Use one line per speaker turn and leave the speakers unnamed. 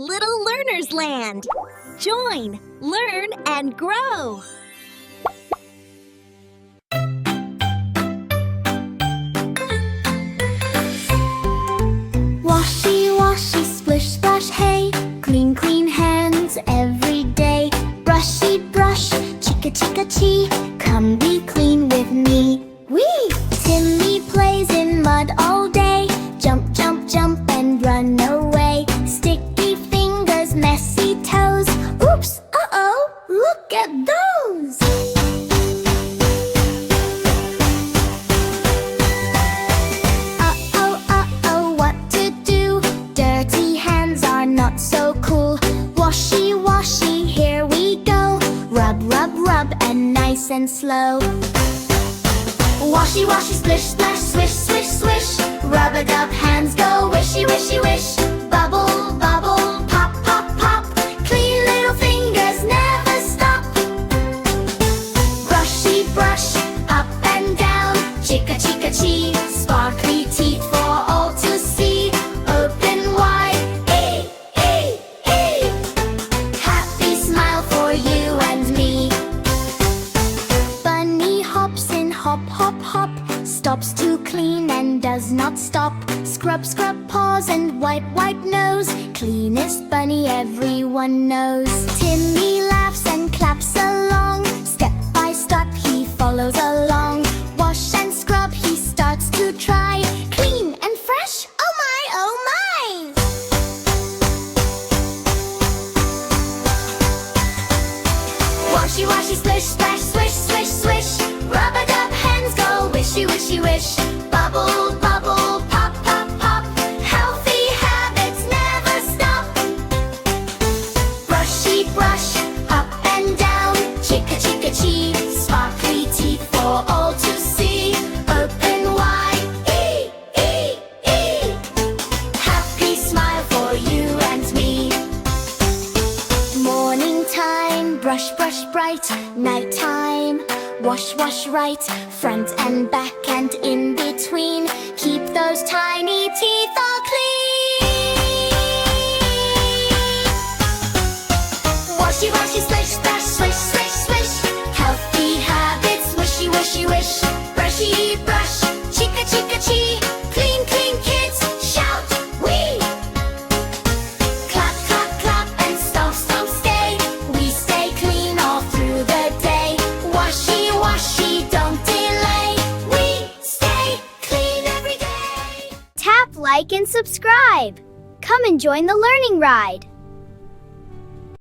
Little Learner's Land. Join, learn, and grow.
Washy, washy, splish, splash, hey. Clean, clean hands every day. Brushy, brush, chika, chika, chee. Come be clean with me. Whee! Timmy plays in mud all day. Jump, jump, jump and run away. Sticky fingers, messy toes. Oops, uh-oh, look at those. Uh-oh, what to do? Dirty hands are not so cool. Washy, washy, here we go. Rub, rub, rub, and nice and slow. Washy, washy, splish, splash, swish, swish, swish. Rub it up, hands go wishy, wishy, wish. Bubble, bubble, pop, pop, pop. Clean little fingers never stop. Brushy, brush, up and down. Chika, chika, chee. Sparkly teeth for all to see. Open wide, ee, ee, ee. Happy smile for you and me. Bunny hops in, hop, hop, hop. Stops to clean and does not stop. Scrub, scrub paws and wipe, wipe nose. Cleanest bunny everyone knows. Timmy laughs and claps along. Step by step he follows along. Wash and scrub he starts to try. Clean and fresh, oh my, oh my. Washy, washy, splish, splash, swish, swish, swish. Rub it up, hands go wishy, wishy, wish. Bubble, bubble, pop, pop, pop. Healthy habits never stop. Brushy, brush, up and down. Chika, chika, chee. Sparkly teeth for all to see. Open wide, ee, ee, ee. Happy smile for you and me. Morning time, brush, brush bright. Night time, wash, wash right. Front and back and in between. Keep those tiny teeth all clean. Washy, washy, splish, splash, swish, swish, swish. Healthy habits, wishy, wishy, wish. Brushy, brush, chika, chika, chee. Clean, clean kids, shout, wee. Clap, clap, clap and stomp, stomp, stay. We stay clean all through the day. Washy, washy, don't delay. We stay clean every day.
Tap like and subscribe. Come and join the learning ride.